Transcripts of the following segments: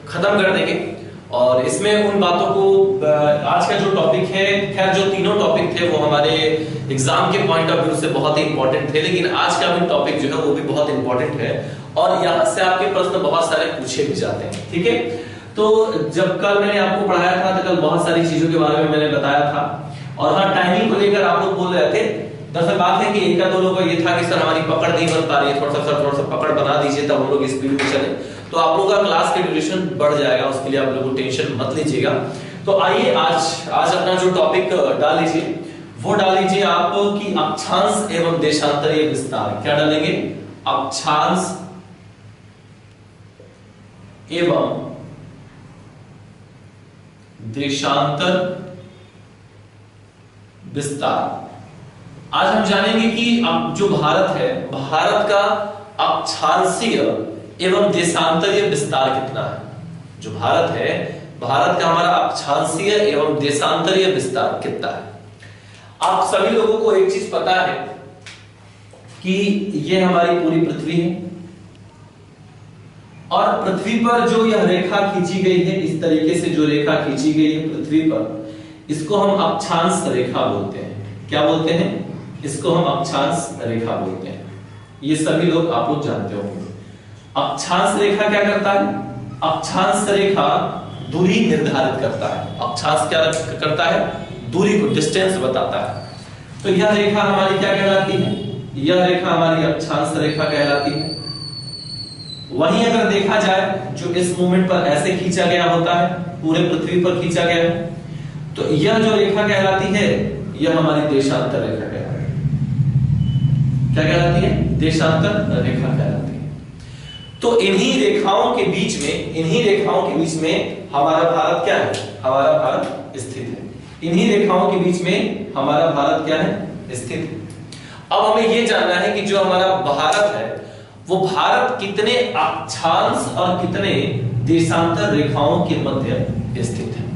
खत्म कर देंगे। और इसमें उन बातों को आज का जो टॉपिक है, खैर जो तीनों टॉपिक थे वो हमारे एग्जाम के पॉइंट ऑफ व्यू से बहुत ही इंपॉर्टेंट थे, लेकिन आज का भी टॉपिक जो है वो भी बहुत इंपॉर्टेंट है और यहाँ से आपके प्रश्न बहुत सारे पूछे भी जाते हैं। ठीक है, तो जब कल मैंने आपको पढ़ाया था तो कल बहुत सारी चीजों के बारे में मैंने बताया था और हाँ टाइमिंग को लेकर आप लोग बोल रहे थे। दरअसल बात है कि एक का दो लोगों का ये था कि सर हमारी पकड़ नहीं बन पा रही है, थोड़ा सा पकड़ बना दीजिए तब हम लोग स्पीड में चले, तो आप लोगों का क्लास के ड्यूरेशन बढ़ जाएगा, उसके लिए आप लोगों को टेंशन मत लीजिएगा। तो आइए आज अपना जो टॉपिक डाल लीजिए वो डाल लीजिए आप कि अक्षांश एवं देशांतरीय विस्तार। क्या डालेंगे? अक्षांश एवं देशांतर विस्तार। आज हम जानेंगे कि अब जो भारत है, भारत का अक्षांशीय एवं देशांतरीय विस्तार कितना है। जो भारत है, भारत का हमारा अक्षांशीय एवं देशांतरीय विस्तार कितना है। आप सभी लोगों को एक चीज पता है कि ये हमारी पूरी पृथ्वी है और पृथ्वी पर जो यह रेखा खींची गई है, इस तरीके से जो रेखा खींची गई है पृथ्वी पर, इसको हम अक्षांश रेखा बोलते हैं। क्या बोलते हैं? इसको हम अक्षांश रेखा बोलते हैं। ये सभी लोग आप लोग जानते होंगे। अक्षांश रेखा क्या करता है? अक्षांश रेखा दूरी निर्धारित करता है। अक्षांश क्या करता है? दूरी को, डिस्टेंस बताता है। तो यह रेखा हमारी क्या कहलाती है? यह रेखा हमारी अक्षांश रेखा कहलाती है। वहीं अगर देखा जाए जो इस मोमेंट पर ऐसे खींचा गया होता है, पूरे पृथ्वी पर खींचा गया है, तो यह जो रेखा कहलाती है यह हमारी देशांतर रेखा कहलाती है। क्या कहलाती है? देशांतर रेखा कहलाती है। तो इन्हीं रेखाओं के बीच में हमारा भारत क्या है? हमारा भारत स्थित है। इन्हीं रेखाओं के बीच में हमारा भारत क्या है? स्थित है। अब हमें यह जानना है कि जो हमारा भारत है वो भारत कितने अक्षांश और कितने देशांतर रेखाओं के मध्य स्थित है।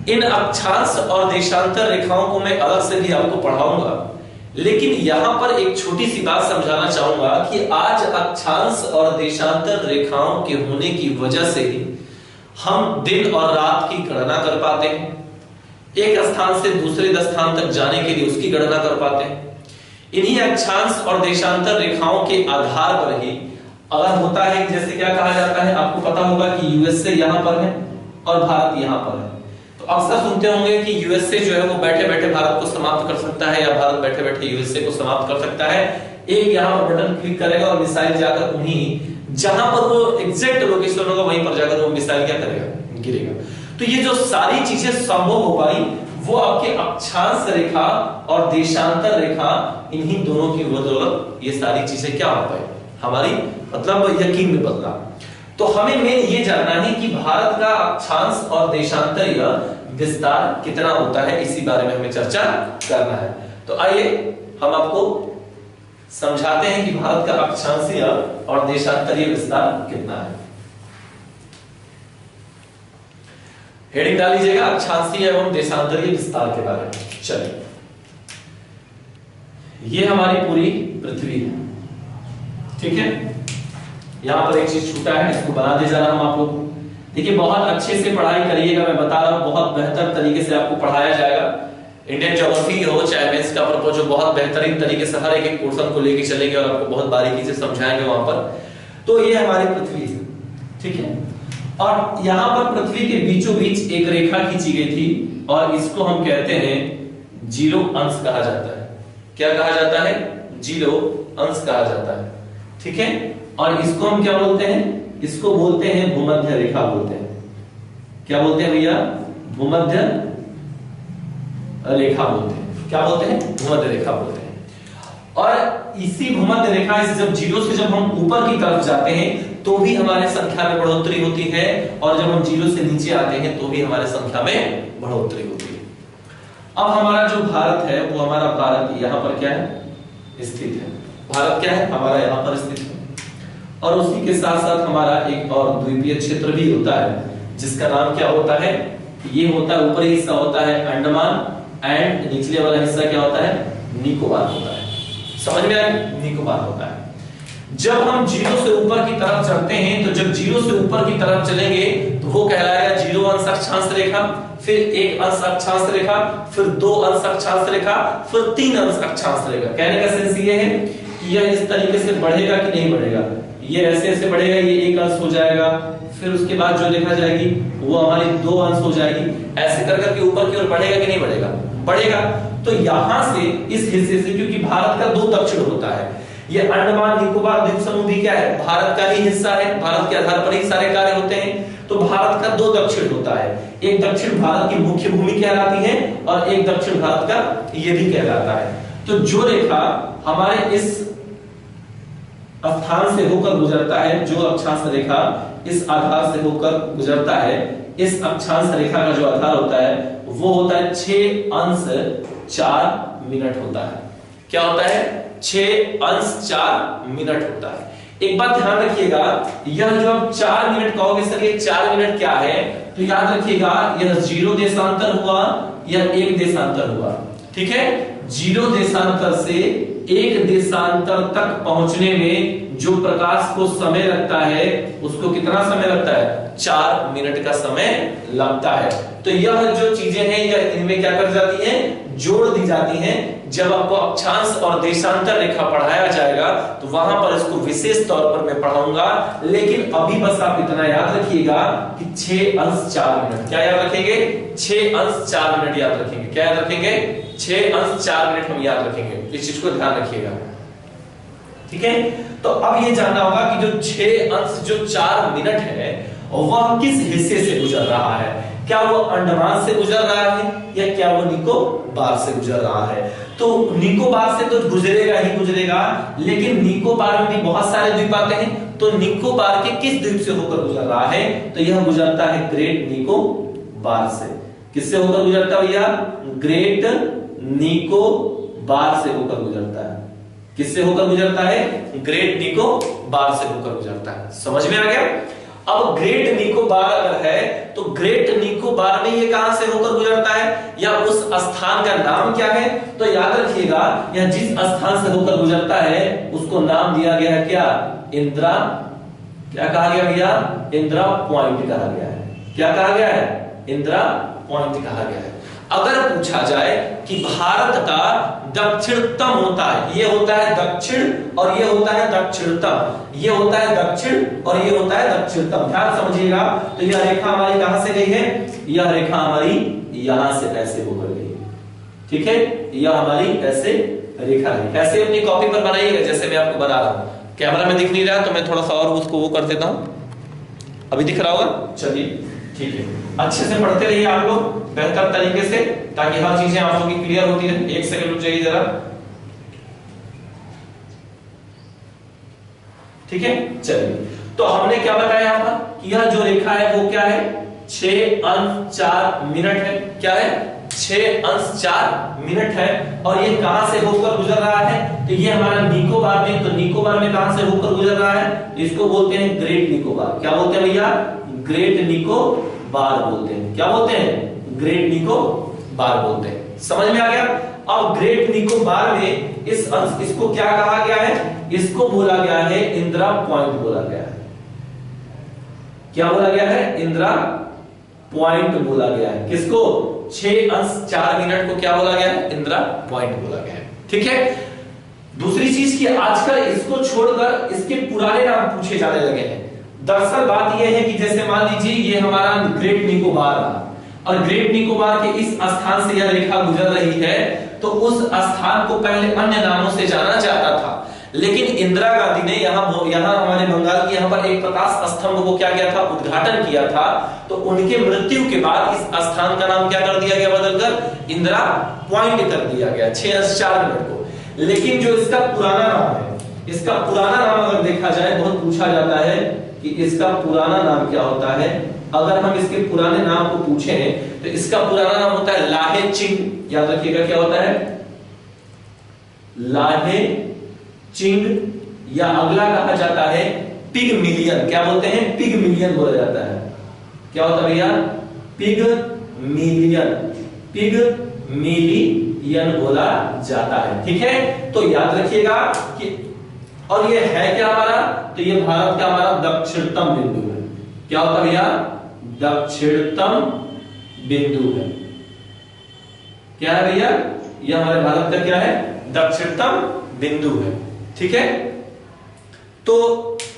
इन अक्षांश और देशांतर रेखाओं को मैं अलग से भी आपको पढ़ाऊंगा, लेकिन यहां पर एक छोटी सी बात समझाना चाहूंगा कि आज अक्षांश और देशांतर रेखाओं के होने की वजह से ही हम दिन और रात की गणना कर पाते हैं, एक स्थान से दूसरे स्थान तक जाने के लिए उसकी गणना कर पाते हैं। इन्हीं अक्षांश और देशांतर रेखाओं के आधार पर ही अगर होता है, जैसे क्या कहा जाता है, आपको पता होगा कि यूएसए यहां पर है और भारत यहां पर है, तो अक्सर सुनते होंगे कि यूएसए जो है वो बैठे बैठे भारत को समाप्त कर सकता है या भारत बैठे बैठे यूएसए को समाप्त कर सकता है। एक यहां पर बटन क्लिक करेगा और मिसाइल जाकर उन्हीं जहां पर वो एग्जैक्ट लोकेशन होगा वहीं पर जाकर वो मिसाइल क्या करेगा? गिरेगा। तो ये जो सारी चीजें संभव हो पाई वो आपके अक्षांश रेखा और देशांतर रेखा, इन्हीं दोनों की बदौलत ये सारी चीजें क्या हो पाई, हमारी मतलब यकीन में बदला। तो हमें मेन ये जानना है कि भारत का अक्षांश और देशांतरीय विस्तार कितना होता है, इसी बारे में हमें चर्चा करना है। तो आइए हम आपको समझाते हैं कि भारत का अक्षांशीय और देशांतरीय विस्तार कितना है। हेडिंग डाल लीजिएगा अक्षांशीय एवं देशांतरीय विस्तार के बारे में। चलिए, ये हमारी पूरी पृथ्वी है, ठीक है। यहां पर एक चीज छूटा है, इसको बना दे जरा हम आप लोग। देखिए बहुत अच्छे से पढ़ाई करिएगा, मैं बता रहा हूं बहुत बेहतर तरीके से आपको पढ़ाया जाएगा। इंडियन ज्योग्राफी हो चाहे मेंस का पर्पस, जो बहुत बेहतरीन तरीके से हर एक पोर्शन को लेके चलेंगे और आपको बहुत बारीकी से समझाएंगे वहां पर। तो ये हमारी पृथ्वी है, ठीक है। और यहां पर पृथ्वी के बीचों बीच एक रेखा खींची गई थी और इसको हम कहते हैं जीरो अंश कहा जाता है। क्या कहा जाता है? जीरो अंश कहा जाता है, ठीक है। और इसको हम क्या बोलते हैं? इसको बोलते हैं भूमध्य रेखा बोलते हैं। क्या बोलते हैं भैया? भूमध्य रेखा बोलते हैं। क्या बोलते हैं? भूमध्य रेखा बोलते हैं। और इसी भूमध्य रेखा से जब जीरो से जब हम ऊपर की तरफ जाते हैं तो भी हमारे संख्या में बढ़ोतरी होती है, और जब हम जीरो से नीचे आते हैं तो भी हमारे संख्या में बढ़ोतरी होती है। अब हमारा जो भारत है वो हमारा भारत यहाँ पर क्या है? स्थित है। भारत क्या है? हमारा यहाँ पर स्थित है। और उसी के साथ साथ हमारा एक और द्वीपीय क्षेत्र भी होता है जिसका नाम क्या होता है? ये होता है, ऊपरी हिस्सा होता है अंडमान एंड निचले वाला हिस्सा क्या होता है? निकोबार होता है। समझ में आया? निकोबार होता है। जब हम 0 से ऊपर की तरफ चढ़ते हैं, तो जब 0 से ऊपर की तरफ चलेंगे तो वो कहलाएगा 0 अंश अक्षांश रेखा, फिर 1 अंश अक्षांश रेखा, फिर 2 अंश अक्षांश रेखा, फिर 3 अंश अक्षांश रेखा। कहने का सेंस ये है कि यह इस तरीके से बढ़ेगा कि नहीं बढ़ेगा, ये ऐसे ऐसे बढ़ेगा, ये 1 अंश हो जाएगा, फिर उसके बाद जो रेखा जाएगी वो हमारी 2 अंश हो जाएगी, ऐसे कर करके ऊपर की ओर बढ़ेगा कि नहीं बढ़ेगा, बढ़ेगा। तो यहां से इस हिस्से से, क्योंकि भारत का 2 दक्षिण होता है, ये अंडमान निकोबार द्वीप समूह भी क्या है, भारत का ही हिस्सा है, भारत के आधार पर ही सारे कार्य होते हैं। तो भारत का 2 दक्षिण होता है, एक दक्षिण भारत की मुख्य भूमि कहलाती है और एक दक्षिण भारत का ये भी कहलाता है। तो जो रेखा हमारे इस स्थान से होकर गुजरता है, जो अक्षांश रेखा इस आधार से होकर गुजरता है, इस अक्षांश रेखा का जो आधार होता है वो होता है 6 अंश 4 मिनट होता है। क्या होता है? 6 अंश 4 मिनट होता है। एक बात ध्यान रखिएगा, यह जो आप 4 मिनट कहोगे सर ये 4 मिनट क्या है, तो याद रखिएगा यह 0 देशांतर हुआ, यह 1 देशांतर हुआ, ठीक है। 0 देशांतर से 1 देशांतर तक पहुंचने में जो प्रकाश को समय लगता है उसको कितना समय लगता है? 4 मिनट का समय लगता है। तो यह जो चीजें हैं यह इनमें क्या कर जाती हैं? जोड़ दी जाती हैं। जब आपको अक्षांश और देशांतर रेखा पढ़ाया जाएगा तो वहां पर इसको विशेष तौर पर मैं पढ़ाऊंगा, लेकिन अभी बस आप इतना याद रखिएगा कि 6 अंश 4 मिनट। क्या याद रखेंगे? 6 अंश 4 मिनट याद रखेंगे। क्या याद रखेंगे? 6 अंश 4 मिनट हम याद रखेंगे। इस चीज को ध्यान रखिएगा, ठीक है। तो अब ये जानना होगा कि जो 6 अंश जो 4 मिनट है वह किस हिस्से से गुजर रहा है। क्या वो अंडमान से गुजर रहा है या क्या वो निकोबार से गुजर रहा है? तो निकोबार से तो गुजरेगा ही गुजरेगा, लेकिन निकोबार में भी बहुत सारे द्वीप आते हैं। तो निकोबार के किस द्वीप से होकर गुजर रहा है? तो यह गुजरता है ग्रेट निकोबार से। किससे होकर गुजरता है भैया? ग्रेट निकोबार से होकर गुजरता है। किससे होकर गुजरता है? ग्रेट निकोबार से होकर गुजरता है। समझ में आ गया? अब ग्रेट निकोबार अगर है तो ग्रेट निकोबार में ये कहां से होकर गुजरता है या उस स्थान का नाम क्या है? तो याद रखिएगा यह जिस स्थान से होकर गुजरता है उसको नाम दिया गया है क्या? इंदिरा। क्या कहा गया भैया? इंदिरा पॉइंट कहा गया है। क्या कहा गया है? इंदिरा पॉइंट कहा गया है। अगर पूछा जाए कि भारत का दक्षिणतम होता है, ये होता है दक्षिण और ये होता है दक्षिणतम, ये होता है दक्षिण और ये होता है दक्षिणतम, ध्यान समझिएगा। तो यह रेखा हमारी कहां से गई है? यह रेखा हमारी यहां से ऐसे होकर गई, ठीक है। यह हमारी ऐसे रेखा है। ऐसे अपनी कॉपी पर बनाइएगा जैसे मैं आपको बना रहा हूं। कैमरा में दिख नहीं रहा तो मैं थोड़ा सा और उसको वो कर देता हूं। अभी दिख रहा होगा? चलिए ठीक है। अच्छे से पढ़ते रहिए आप लोग बेहतर तरीके से, ताकि हर चीजें आप लोगों की क्लियर होती है। एक सेकंड रुक जाइए जरा, ठीक है। चलिए, तो हमने क्या बताया यहां पर कि यह जो रेखा है वो क्या है? 6 अंश 4 मिनट है। क्या है? 6 अंश 4 मिनट है। और ये कहां से होकर गुजर रहा है? तो ये हमारा निकोबार में। तो निकोबार में कहां से होकर गुजर रहा है? इसको बोलते हैं ग्रेट निकोबार। क्या बोलते हैं भैया? ग्रेट निकोबार बोलते हैं। क्या बोलते हैं? ग्रेट निकोबार बोलते हैं। समझ में आ गया? अब ग्रेट निकोबार में इसको क्या कहा गया है? इसको बोला गया है इंदिरा पॉइंट बोला गया है। क्या बोला गया है? इंदिरा पॉइंट बोला गया है। किसको? 6 अंश 4 मिनट को क्या बोला गया है? इंदिरा पॉइंट बोला गया है, ठीक है। दूसरी चीज की आजकल इसको छोड़कर इसके पुराने नाम पूछे जाने लगे हैं। दरअसल बात यह है कि जैसे मान लीजिए ये हमारा ग्रेट निकोबार रहा और ग्रेट निकोबार के इस स्थान से यह रेखा गुजर रही है, तो उस स्थान को पहले अन्य नामों से जाना जाता था। लेकिन इंदिरा गांधी ने यहाँ हमारे बंगाल के यहाँ पर एक प्रकाश स्तंभ को क्या किया था? उद्घाटन किया था। तो उनके मृत्यु के बाद इस स्थान का नाम क्या कर दिया गया? बदलकर इंदिरा पॉइंट कर दिया गया 6 अंश 4 मिनट को। लेकिन जो इसका पुराना नाम है, इसका पुराना नाम अगर देखा जाए, बहुत पूछा जाता है कि इसका पुराना नाम क्या होता है। अगर हम इसके पुराने नाम को पूछें तो इसका पुराना नाम होता है लाहे चिंग। याद रखिएगा क्या होता है? लाहे चिंग, या अगला कहा जाता है पिग मिलियन। क्या बोलते हैं? पिग मिलियन बोला जाता है। क्या होता है भैया? Pig million. पिग मिलियन बोला जाता है, ठीक है। तो याद रखिएगा कि और ये है क्या हमारा, तो ये भारत का हमारा दक्षिणतम बिंदु है। क्या होता है भैया, दक्षिणतम बिंदु है। क्या है भैया, ये हमारे भारत का क्या है, दक्षिणतम बिंदु है। ठीक है, तो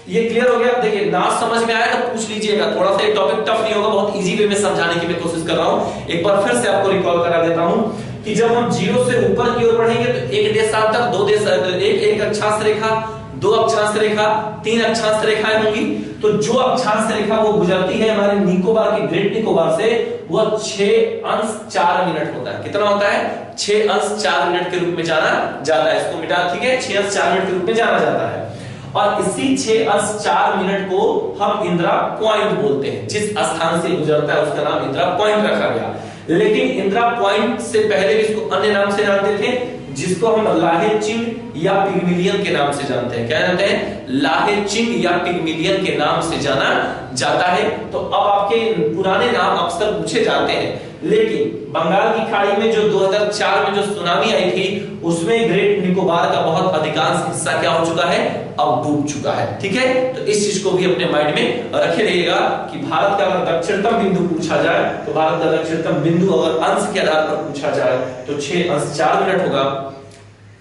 ये क्लियर हो गया। देखिए ना समझ में आया तो पूछ लीजिएगा, थोड़ा सा ये टॉपिक टफ नहीं होगा, बहुत इजी वे में समझाने की मैं कोशिश कर रहा हूं। एक बार फिर से आपको रिकॉल करा देता हूं कि जब हम जीरो से ऊपर की ओर बढ़ेंगे तो एक देशांतर, दो देश, एक अक्षांश रेखा, दो अक्षांश रेखा, तीन अक्षांश रेखाएं होंगी। तो जो अक्षांश रेखा वो गुजरती है हमारे निकोबार की, ग्रेट निकोबार से, वह 6:4 होता है। कितना होता है, 6:4 के रूप में जाना जाता है। इसको मिटा, ठीक है, 6:4 के रूप में जाना जाता है। और इसी 6:4 को हम इंदिरा पॉइंट बोलते हैं। जिस स्थान से गुजरता है उसका नाम इंदिरा पॉइंट रखा गया। लेकिन इंदिरा पॉइंट से पहले भी इसको अन्य नाम से जानते थे, जिसको हम लाहे चिंग या पिग्मिलियन के नाम से जानते हैं। क्या जानते हैं, लाहे चिंग या पिग्मिलियन के नाम से जाना जाता है। तो अब आपके पुराने नाम अक्सर पूछे जाते हैं, लेकिन बंगाल की खाड़ी में जो 2004 में जो सुनामी आई थी, उसमें ग्रेट निकोबार का बहुत अधिकांश हिस्सा क्या हो चुका है, अब डूब चुका है। ठीक है, तो इस चीज को भी अपने माइंड में रखे रहिएगा कि भारत का अगर दक्षिणतम बिंदु पूछा जाए तो भारत का दक्षिणतम बिंदु अगर अंश के आधार पर पूछा जाए तो 6:4 होगा।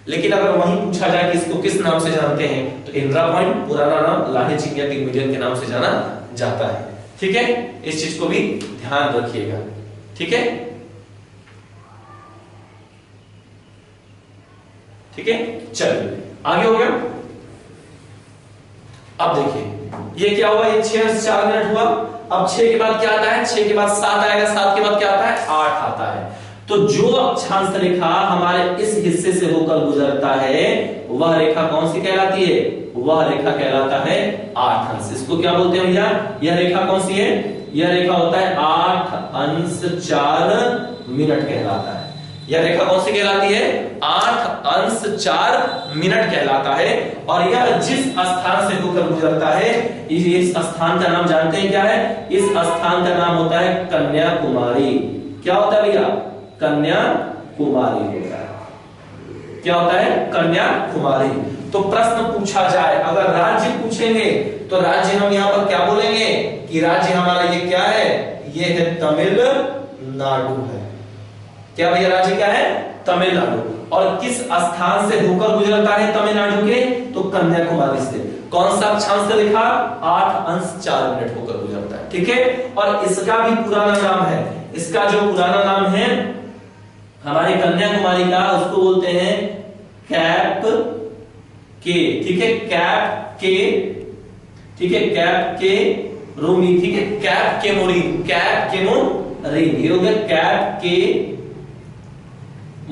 लेकिन अगर वहीं पूछा जाए कि इसको किस नाम से जानते हैं तो इंदिरा पॉइंट, पुराना नाम लाहे चिंग या पिग्मिलियन के नाम से जाना जाता है। ठीक है, इस चीज को भी ध्यान रखिएगा। ठीक है, ठीक है, चलिए आगे हो गया। अब देखिए ये क्या हुआ, ये 6:4 हुआ। अब 6 के बाद क्या आता है, 6 के बाद 7 आएगा, 7 के बाद क्या आता है, 8 आता है। तो जो अक्षांश रेखा हमारे इस हिस्से से होकर गुजरता है वह रेखा कौन सी कहलाती है, वह रेखा कहलाता है 8 अंश। इसको क्या बोलते हैं भैया, यह रेखा कौन सी है, यह रेखा होता है 8:4 कहलाता है। यह रेखा कौन सी कहलाती है, 8:4 कहलाता है। और यह जिस स्थान से होकर गुजरता है, इस स्थान का नाम जानते हैं क्या है, इस स्थान का नाम होता है कन्याकुमारी। क्या होता है भैया, कन्याकुमारी होता है। क्या होता है, कन्याकुमारी। तो प्रश्न पूछा जाए, अगर राज्य पूछेंगे तो राज्य हम यहां पर क्या बोलेंगे कि राज्य हमारा ये क्या है, ये है तमिलनाडु है। क्या भैया, राज्य क्या है, तमिलनाडु। और किस स्थान से होकर गुजरता है तमिलनाडु के, तो कन्याकुमारी से। कौन सा अक्षांश रेखा, 8:4 होकर गुजरता है। ठीक है, और इसका भी पुराना नाम है, इसका जो पुराना नाम है हमारे कन्याकुमारी का, उसको बोलते हैं कैप के। ठीक है, कैप के, ठीक है, कैप के रोमी, ठीक है, कैप के मोरीन, कैप के मोरीन, ये हो गया कैप के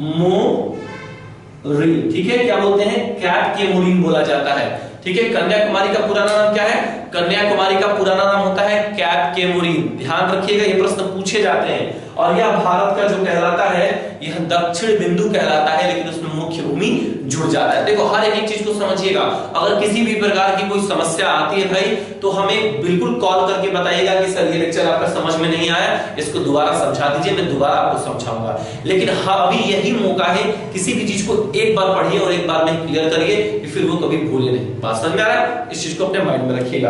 मोरीन। ठीक है, क्या बोलते हैं, कैप के मोरीन बोला जाता है। ठीक है, कन्याकुमारी का पुराना नाम क्या है, कन्याकुमारी का पुराना नाम होता है कैप के मोरीन। ध्यान रखिएगा, ये प्रश्न पूछे जाते हैं। और यह भारत का जो कहलाता है, यह दक्षिण बिंदु कहलाता है, लेकिन उसमें मुख्य भूमि जुड़ जाता है। देखो हर एक चीज को समझिएगा, अगर किसी भी प्रकार की कोई समस्या आती है भाई, तो हमें बिल्कुल कॉल करके बताइएगा कि सर ये लेक्चर आपका समझ में नहीं आया, इसको दोबारा समझा दीजिए, मैं दोबारा आपको समझाऊंगा। लेकिन हाँ, अभी यही मौका है, किसी भी चीज को एक बार पढ़िए और एक बार में क्लियर करिए, फिर वो कभी भूले नहीं। बात समझ में आ रहा है, इस चीज को अपने माइंड में रखिएगा।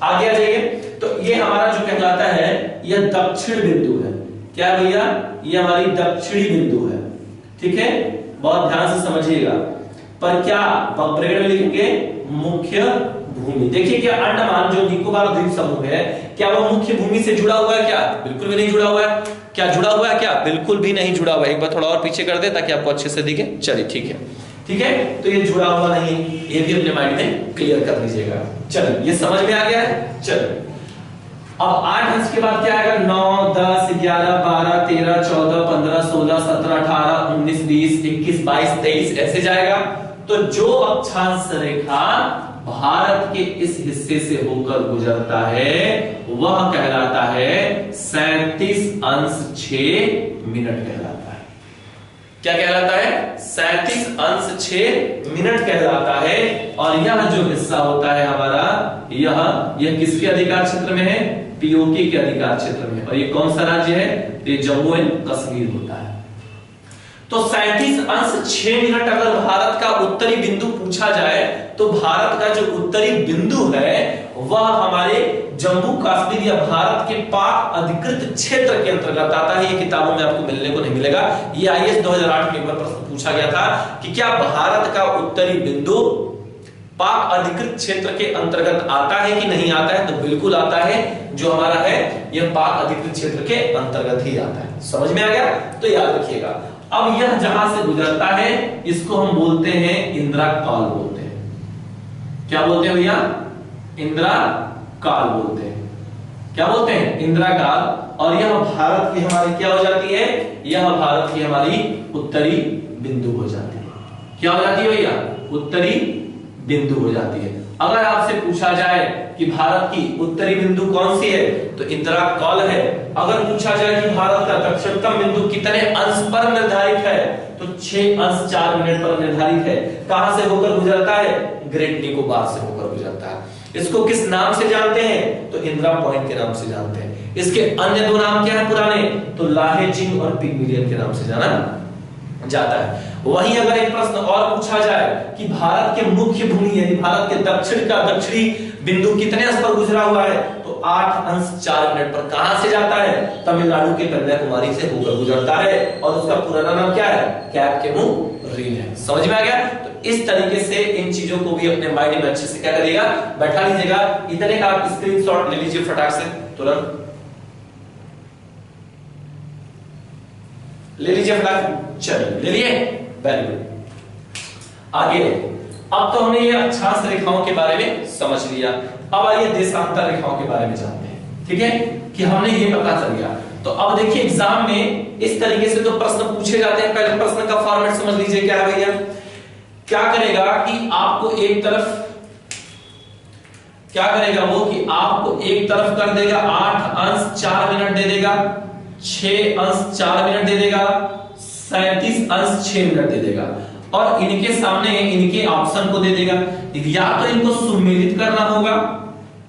आगे आ जाइए, तो ये हमारा जो कहलाता है, यह दक्षिण बिंदु है। क्या भैया, ये हमारी दक्षिणी बिंदु है। ठीक है, बहुत ध्यान से समझिएगा। पर क्या ब्रैकेट में लिखेंगे, मुख्य भूमि। देखिए क्या अंडमान जो निकोबार द्वीप समूह है, क्या वो मुख्य भूमि से जुड़ा हुआ है, क्या बिल्कुल भी नहीं जुड़ा हुआ है। क्या जुड़ा हुआ है, क्या बिल्कुल भी नहीं जुड़ा हुआ है। एक बार थोड़ा और पीछे कर दे ताकि आपको अच्छे से दिखे। चलिए ठीक है, ठीक है, तो ये जुड़ा हुआ नहीं, ये भी अपने माइंड में क्लियर कर लीजिएगा। चलिए, ये समझ में आ गया है। चलिए अब 8 अंश के बाद क्या आएगा, 9, 10, 11, 12, 13, 14, 15, 16, 17, 18, 19, 20, 21, 22, 23 ऐसे जाएगा। तो जो अक्षांश रेखा भारत के इस हिस्से से होकर गुजरता है वह कहलाता है 37:6 कहलाता है। क्या कहलाता है, 37:6 कहलाता है। और यह जो हिस्सा होता है हमारा, यह किसके अधिकार क्षेत्र में है, पीओके के अधिकार क्षेत्र में। और ये कौन सा राज्य है, तो ये जम्मू एंड कश्मीर होता है। तो 37°6' अगर भारत का उत्तरी बिंदु पूछा जाए तो भारत का जो उत्तरी बिंदु है वह हमारे जम्मू कश्मीर या भारत के पाक अधिकृत क्षेत्र के अंतर्गत आता है। ये किताबों में आपको मिलने को नहीं मिलेगा। ये IAS 2008 में एक बार प्रश्न पूछा गया था कि क्या भारत का उत्तरी बिंदु पाक अधिकृत क्षेत्र के अंतर्गत आता है कि नहीं आता है, तो बिल्कुल आता है। जो हमारा है यह पाक अधिकृत क्षेत्र के अंतर्गत ही आता है। समझ में आ गया? तो याद रखिएगा। अब यह जहां से गुजरता है इसको हम बोलते हैं इंदिरा काल बोलते हैं। क्या बोलते हैं भैया? इंदिरा काल बोलते हैं। क्या बोलते हैं? इंदिरा काल। और यह भारत की हमारी क्या हो जाती है? यह भारत की हमारी उत्तरी बिंदु हो जाती है। क्या हो जाती है भैया? उत्तरी बिंदु हो जाती है। अगर आपसे पूछा जाए कि भारत की उत्तरी बिंदु कौन सी है तो इंदिरा काल है। अगर पूछा जाए कि भारत का दक्षिणतम बिंदु कितने अंश पर निर्धारित है तो 6 अंश 4 मिनट पर निर्धारित है। कहां से होकर गुजरता है? ग्रेट निकोबार से होकर गुजरता है। इसको किस नाम से जानते हैं? तो इंदिरा पॉइंट के नाम से जानते हैं। इसके अन्य दो नाम क्या है पुराने? तो लाहेजिंग और पिग्मिलियन के नाम से जाना जाता है। वहीं अगर एक प्रश्न और पूछा जाए कि भारत के मुख्य भूमि यानी भारत के दक्षिण का दक्षिणी बिंदु कितने अंश पर गुजरा हुआ है तो 8 अंश 4 मिनट पर। कहां से जाता है? तमिलनाडु के कन्याकुमारी से होकर गुजरता है और उसका पुराना नाम क्या है? कैप के मुंह रील है। समझ में आ गया? तो इस तरीके से इन चीजों को भी अपने माइंड में अच्छे से क्या करिएगा, बैठा लीजिएगा। इतने का आप स्क्रीनशॉट ले लीजिए फटाक से, तुरंत ले लीजिए फटाक। चलिए ले लिए, वेरी गुड। आगे अब तो हमने ये अक्षांश रेखाओं के बारे में समझ लिया। अब आइए देशांतर रेखाओं के बारे में जानते हैं। ठीक है कि हमने ये पता चल गया। तो अब देखिए एग्जाम में इस तरीके से तो प्रश्न पूछे जाते हैं। पहले प्रश्न का फॉर्मेट समझ लीजिए क्या है भैया। क्या करेगा कि आपको एक तरफ क्या करेगा वो कि आपको एक तरफ कर देगा 8 अंश 4 मिनट दे देगा, 6 अंश 4 मिनट दे देगा, 37 अंश 6 मिनट दे देगा और इनके सामने इनके ऑप्शन को दे देगा। या तो इनको सुमेलित करना होगा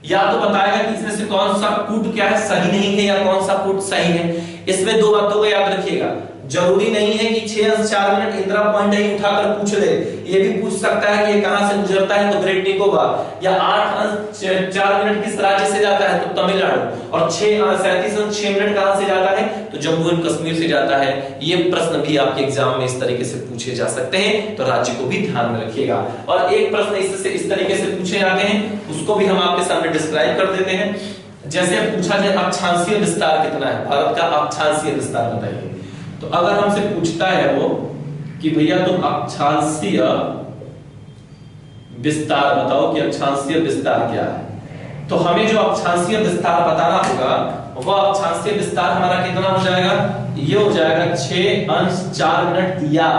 या तो बताएगा कि इसमें से कौन सा पुट क्या है सही नहीं है या कौन सा पुट सही है। इसमें दो बातों को याद रखिएगा। जरूरी नहीं है कि 6 अंश 4 मिनट इंदिरा पॉइंट ही उठाकर पूछ ले। ये भी पूछ सकता है कि ये कहां से गुजरता है तो ग्रेट निकोबार, या 8 अंश 4 मिनट किस राज्य से जाता है तो तमिलनाडु, और 37 अंश 6 मिनट कहां से जाता है तो जम्मू एंड कश्मीर से जाता है। ये प्रश्न भी आपके एग्जाम में इस तरीके से पूछे जा सकते हैं, तो राज्य को भी ध्यान में रखिएगा। और एक प्रश्न इससे इस तरीके से पूछे जाते हैं, उसको भी हम आपके सामने डिस्क्राइब कर देते हैं। जैसे पूछा जाए अक्षांशीय विस्तार कितना है भारत का, अक्षांशीय विस्तार बताइए। तो अगर हमसे पूछता है वो कि भैया तुम अक्षांशीय विस्तार बताओ कि अक्षांशीय विस्तार क्या है, तो हमें जो अक्षांशीय विस्तार बताना होगा वह अक्षांशीय विस्तार हमारा कितना हो जाएगा? ये हो जाएगा 6 अंश 4 मिनट या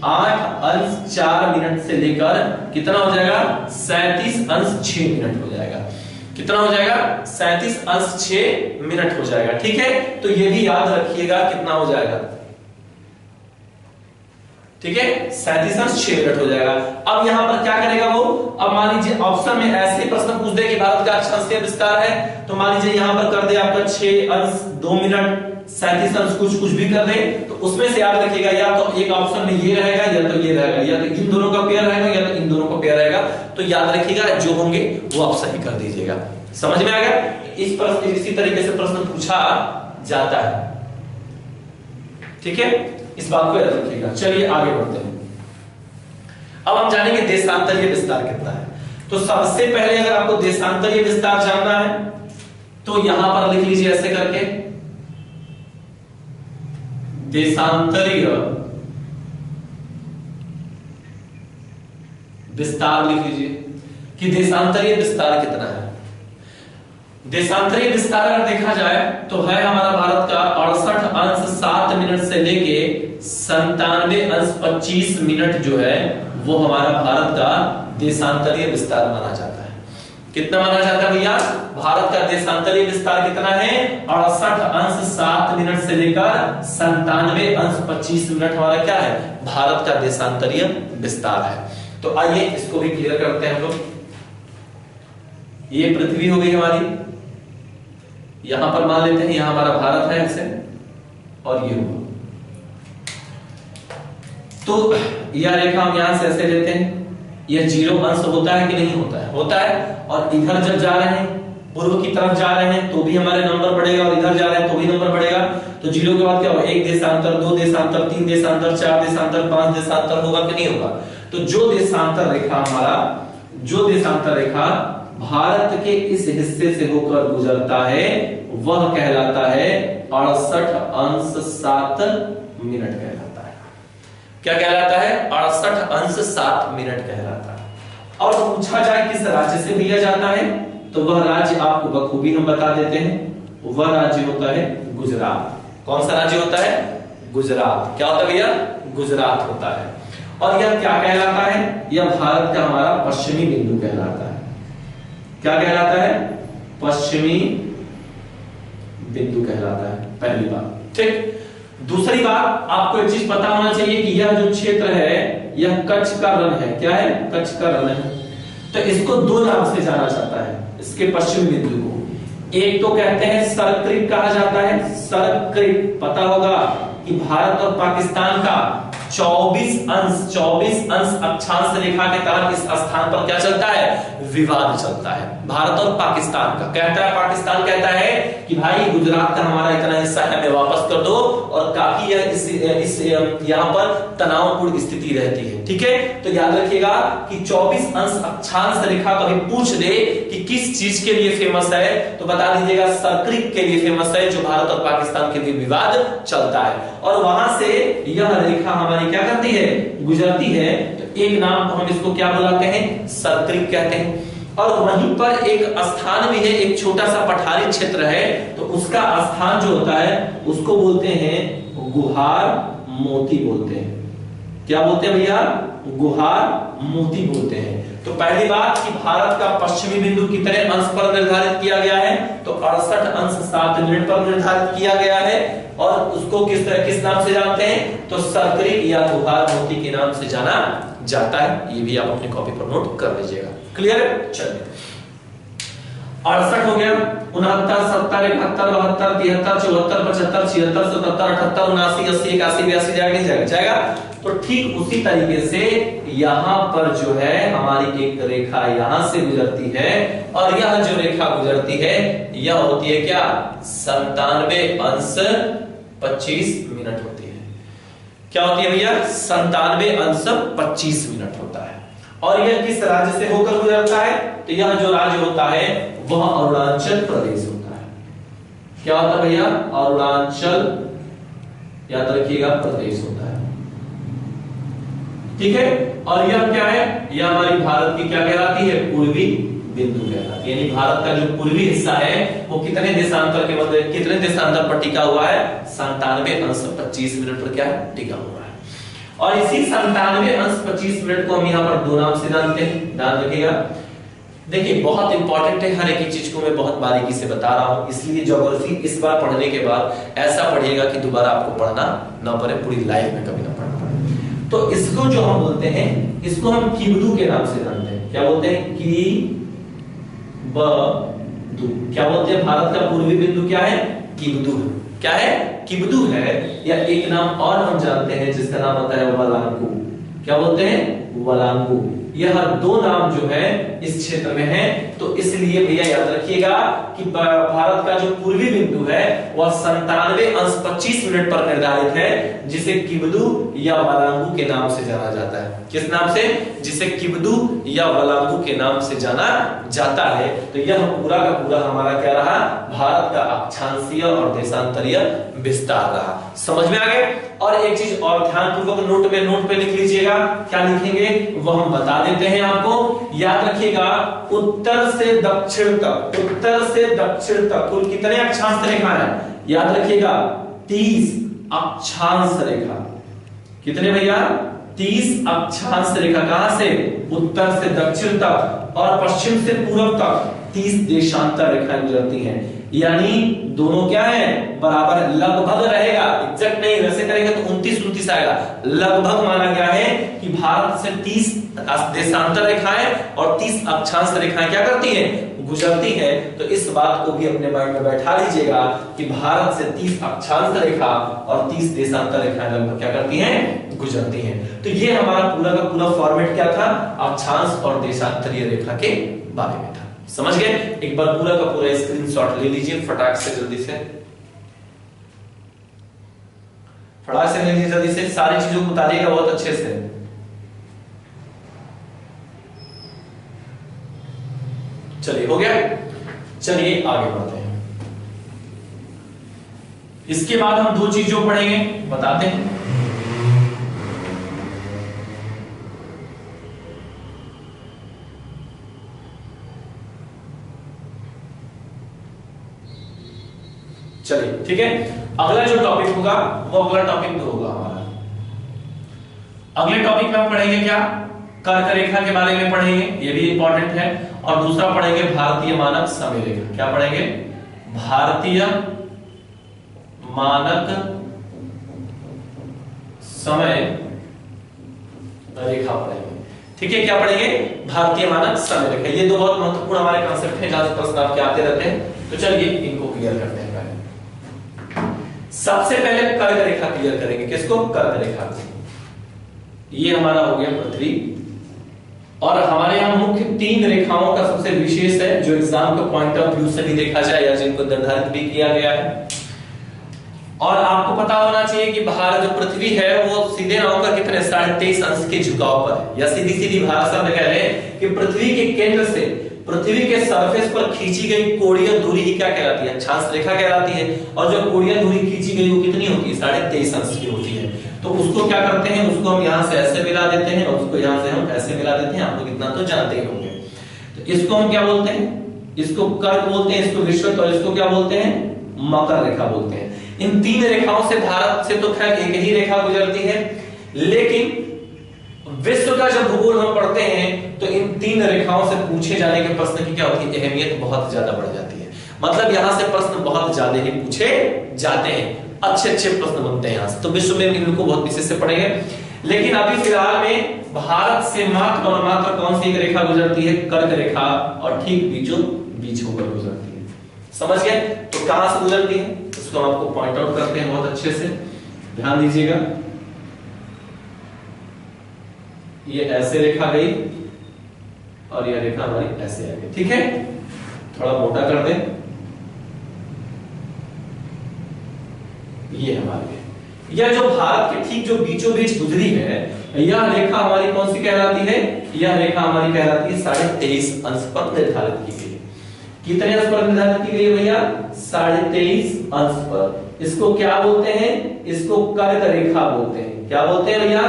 8 अंश 4 मिनट से लेकर कितना हो जाएगा 37 अंश 6 मिनट हो जाएगा। कितना हो जाएगा? 37 अंश 6 मिनट हो जाएगा। ठीक है, तो ये भी याद रखिएगा कितना हो जाएगा। ठीक है, 37 अंश 6 मिनट हो जाएगा। अब यहां पर क्या करेगा वो? अब मान लीजिए ऑप्शन में ऐसे प्रश्न पूछ दे कि भारत का अक्षांशीय विस्तार है, तो मान लीजिए यहां पर कर दे आपका 6 अंश 2 मिनट 37 अंश कुछ भी कर दे, तो उसमें से याद रखिएगा या तो एक ऑप्शन में ये रहेगा या तो ये रहेगा, या तो इन दोनों का पेयर रहेगा या तो इन दोनों का पेयर रहेगा। तो याद रखिएगा जो होंगे वो आप सही कर दीजिएगा। समझ में आ गया? इस प्रश्न इसी तरीके से प्रश्न पूछा जाता है। ठीक है, इस बात को याद रखिएगा। चलिए आगे बढ़ते हैं। अब हम जानेंगे देशांतरीय विस्तार कितना है। तो सबसे पहले अगर आपको देशांतरीय विस्तार जानना है तो यहां पर लिख लीजिए ऐसे करके, देशांतरीय विस्तार लिख लीजिए कि देशांतरीय विस्तार कितना है। देशांतरीय विस्तार अगर देखा जाए तो है हमारा भारत का 68 अंश 7 मिनट से लेके 97 अंश 25 मिनट जो है वो हमारा भारत का देशांतरीय विस्तार माना जाता है। कितना माना जाता है भैया? भारत का देशांतरीय विस्तार कितना है? 68 अंश 7 मिनट से लेकर 97 अंश 25 मिनट हमारा क्या है? भारत का देशांतरीय विस्तार है। तो आइए इसको भी क्लियर करते हैं हम लोग। ये पृथ्वी हो गई हमारी, यहां पर मान लेते हैं यहां हमारा भारत है ऐसे, और ये हुआ। तो यह रेखा हम यहां से ऐसे लेते हैं, यह 0 अंश होता है कि नहीं होता है? होता है। और इधर जब जा रहे हैं, पूर्व की तरफ जा रहे हैं तो भी हमारे नंबर बढ़ेगा, और इधर जा रहे हैं तो भी नंबर बढ़ेगा। तो 0 के बाद क्या होगा? 1 देशांतर, 2 देशांतर, 3 देशांतर, 4 देशांतर, 5 देशांतर होगा कि नहीं होगा? तो जो देशांतर रेखा हमारा, जो देशांतर रेखा भारत के इस हिस्से से होकर गुजरता है वह कहलाता है 68 अंश 7 मिनट कहलाता है। क्या कहलाता है? 68 अंश 7 मिनट कहलाता है। और पूछा जाए किस राज्य से लिया जाता है, तो वह राज्य आपको बखूबी हम बता देते हैं, वह राज्य होता है गुजरात। कौन सा राज्य होता है? गुजरात। क्या होता है भैया? गुजरात होता है। और यह क्या कहलाता है? यह भारत का हमारा पश्चिमी बिंदु कहलाता है। क्या कहलाता है? पश्चिमी बिंदु कहलाता है, पहली बात। ठीक। दूसरी बात, आपको एक चीज पता होना चाहिए कि यह जो क्षेत्र है यह कच्छ का रण है। क्या है? कच्छ का रण है। तो इसको दो नाम से जाना जाता है, इसके पश्चिमी बिंदु को। एक तो कहते हैं सरक्रिक कहा जाता है, सरक्रिक। पता होगा कि भारत और पाकिस्तान का 24 अंश अक्षांश रेखा के तहत इस स्थान पर क्या चलता है? विवाद चलता है, भारत और पाकिस्तान का। कहता है, पाकिस्तान कहता है कि भाई गुजरात का हमारा इतना हिस्सा है, हमें वापस कर दो, और काफी इस यहाँ पर तनावपूर्ण स्थिति रहती है। ठीक है, तो याद रखिएगा कि 24 अंश अक्षांश रेखा कभी पूछ दे कि किस चीज के लिए फेमस है, तो बता दीजिएगा सरक्रिक के लिए फेमस है, जो भारत और पाकिस्तान के लिए विवाद चलता है। और वहां से यह रेखा हमारी क्या करती है? गुजरती है। तो एक नाम हम इसको क्या बुलाते हैं? सरक्रिक कहते हैं। और वहीं पर एक स्थान भी है, एक छोटा सा पठारी क्षेत्र है, तो उसका स्थान जो होता है उसको बोलते हैं गुहार मोती बोलते हैं। क्या बोलते हैं भैया? गुहार मोती बोलते हैं। तो पहली बात कि भारत का पश्चिमी बिंदु कितने अंश पर निर्धारित किया गया है? तो 68 अंश 7 मिनट पर निर्धारित किया गया है। और उसको किस नाम से जानते हैं? तो सरक्रिक या गुहार मोती के नाम से जाना जाता है। ये भी आप अपनी कॉपी पर नोट कर लीजिएगा। क्लियर है? चलिए, 68 हो गया, 69, 70, 71, 72, 73, 74, 75, 76, 77, 78, 79, 80, 81, 82 जाएगा नहीं जाएगा? जाएगा। तो ठीक उसी तरीके से यहां पर जो है हमारी एक रेखा यहां से गुजरती है, और यह जो रेखा गुजरती है यह होती है क्या? 97 अंश 25 मिनट होती है। क्या होती है भैया? 97 अंश 25 मिनट होता है। और यह किस राज्य से होकर गुजरता है? तो यह जो राज्य होता है वह अरुणाचल प्रदेश होता है। क्या होता है भैया? अरुणाचल, याद रखिएगा, प्रदेश होता है। ठीक है। और यह क्या है? यह हमारी भारत की क्या कहलाती है? पूर्वी बिंदु कहलाती है। यानी भारत का जो पूर्वी हिस्सा है वो कितने देशांतर के मध्य, कितने देशांतर पर टिका हुआ है? 97 अंश 25 मिनट पर क्या है? टिका हुआ है। और इसी 97 अंश 25 मिनट को हम यहाँ पर दो नाम से जानते हैं, ध्यान रखिएगा। देखिए, बहुत इंपॉर्टेंट है, हर एक चीज को मैं बहुत बारीकी से बता रहा हूं, इसलिए ज्योग्राफी इस बार पढ़ने के बाद ऐसा पढ़िएगा कि दोबारा आपको पढ़ना ना पड़े, पूरी लाइफ में कभी ना पढ़ना पड़े। तो इसको जो हम बोलते हैं, इसको हम किबदू के नाम से जानते हैं। क्या बोलते हैं? किबदू। क्या बोलते हैं? भारत का पूर्वी बिंदु क्या है? किबदू। क्या है? किबदू है। या एक नाम और हम जानते हैं जिसका नाम होता है वलांगू। क्या बोलते हैं? वलांगू। यह दो नाम जो है इस क्षेत्र में है। तो इसलिए भैया याद रखिएगा कि भारत का जो पूर्वी बिंदु है वह 97 अंश 25 मिनट पर निर्धारित है, जिसे किबदू या वलांगू के नाम से जाना जाता है। किस नाम से? जिसे किबदू या वलांगू के नाम से जाना जाता है। तो यह पूरा का पूरा हमारा क्या रहा? भारत का अक्षांशीय और देशांतरीय विस्तार रहा। समझ में आ गए? और एक चीज और ध्यानपूर्वक नोट पे लिख लीजिएगा। क्या लिखेंगे वो हम बता देते हैं आपको। याद रखिएगा, उत्तर से दक्षिण तक, उत्तर से दक्षिण तक कुल कितने अक्षांश रेखा है? याद रखिएगा 30 अक्षांश रेखा। कितने भैया? 30 अक्षांश रेखा। कहां से? उत्तर से दक्षिण तक और पश्चिम से पूर्व तक 30 देशांतर रेखाएं गुजरती हैं। यानी दोनों क्या है? बराबर, लगभग रहेगा, एग्जैक्ट नहीं, वैसे करेंगे तो 29 आएगा। लगभग माना गया है कि भारत से 30 देशांतर रेखाएं और 30 अक्षांश रेखाएं क्या करती हैं? गुजरती है। तो इस बात को भी अपने माइंड में बैठा लीजिएगा कि भारत से 30 अक्षांश रेखा और 30 देशांतर रेखाएं लगभग क्या करती हैं? गुजरती हैं। तो ये हमारा पूरा का पूरा फॉर्मेट क्या था, अक्षांश और देशांतरीय रेखा के बारे में था। समझ गए? एक बार पूरा का पूरा स्क्रीनशॉट ले लीजिए फटाक से, जल्दी से फटाक से ले लीजिए, जल्दी से सारी चीजों को उतारिएगा बहुत अच्छे से। चलिए हो गया, चलिए आगे बढ़ते हैं। इसके बाद हम दो चीजों पढ़ेंगे, बताते हैं। चलिए ठीक है, अगला जो टॉपिक होगा वो अगला टॉपिक तो होगा हमारा, अगले टॉपिक में हम पढ़ेंगे क्या, कर्क रेखा के बारे में पढ़ेंगे, ये भी इंपॉर्टेंट है। और दूसरा पढ़ेंगे भारतीय मानक समय रेखा। क्या पढ़ेंगे? भारतीय मानक समय रेखा पढ़ेंगे। ठीक है, क्या पढ़ेंगे? भारतीय मानक समय रेखा। ये दो बहुत महत्वपूर्ण हमारे कॉन्सेप्ट हैं, जहां से प्रश्न आपके आते रहते हैं। तो चलिए इनको क्लियर करते हैं। पहले सबसे पहले कर्क रेखा क्लियर करेंगे। किसको? कर्क रेखा। ये हमारा हो गया पृथ्वी, और हमारे यहां मुख्य 3 रेखाओं का सबसे विशेष है, जो एग्जाम के पॉइंट ऑफ व्यू से भी देखा जाए या जिनको निर्धारित भी किया गया है। और आपको पता होना चाहिए कि भारत जो पृथ्वी है वो सीधे नाव पर कितने 23.5 अंश के झुकाव पर है, या सीधी सीधी भाषा में कह रहे हैं कि पृथ्वी के केंद्र से पृथ्वी के सरफेस पर खींची गई कोणीय दूरी ही क्या कहलाती है? अक्षांश रेखा कहलाती है। और जो कोणीय दूरी खींची गई वो कितनी होती है? 23.5 अंश की होती है। तो उसको क्या करते हैं, उसको हम यहाँ से ऐसे मिला देते हैं और उसको यहाँ से हम ऐसे मिला देते हैं। आप लोग इतना तो जानते ही होंगे। तो इसको हम क्या बोलते हैं? इसको कर्क बोलते हैं, इसको विषुवत, और इसको क्या बोलते हैं? मकर रेखा बोलते हैं। इन 3 रेखाओं से भारत से तो खैर एक ही रेखा गुजरती है, लेकिन विश्व का जब भूगोल हम पढ़ते हैं तो इन 3 रेखाओं से पूछे जाने के प्रश्न की क्या होती है? अहमियत बहुत ज्यादा बढ़ जाती है। मतलब यहां से प्रश्न बहुत ज्यादा ही पूछे जाते हैं, अच्छे अच्छे प्रश्न बनते हैं यहां से। तो विश्व में इनको बहुत विशेष से पढ़ेंगे। लेकिन अभी फिलहाल में भारत से मात्र और मात्र कौन सी एक रेखा गुजरती है? कर्क रेखा, और ठीक बीचों बीच होकर गुजरती है। समझ गए? तो कहां से गुजरती है इसको हम आपको पॉइंट आउट करते हैं बहुत अच्छे से, ध्यान दीजिएगा। ये ऐसे रेखा गई और यह रेखा हमारी ऐसे आ गई। ठीक है, थोड़ा मोटा कर दें। ये हमारी, यह जो भारत के ठीक जो बीचों बीच गुजरी है, यह रेखा हमारी कौन सी कहलाती है? यह रेखा हमारी कहलाती है 23.5 अंश पर निर्धारित की गई। कितने अंश पर निर्धारित की गई है भैया? 23.5 अंश पर। इसको क्या बोलते हैं? इसको कर्क रेखा बोलते हैं। क्या बोलते हैं भैया?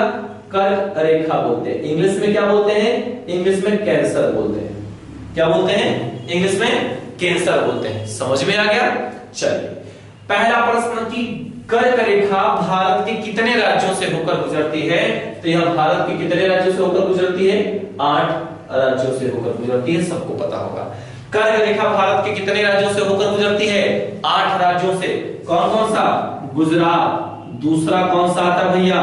कर्क रेखा बोलते हैं। इंग्लिश में क्या बोलते हैं? इंग्लिश में कैंसर बोलते हैं। क्या बोलते हैं? इंग्लिश में कैंसर बोलते हैं। समझ में आ गया? चलिए पहला प्रश्न की कर्क रेखा भारत के कितने राज्यों से होकर गुजरती है? तो यह भारत के कितने राज्यों से होकर गुजरती है? 8 राज्यों से होकर गुजरती है, सबको पता होगा। कर्क रेखा भारत के कितने राज्यों से होकर गुजरती है? 8 राज्यों से। कौन कौन सा? गुजरात। दूसरा कौन सा आता है भैया?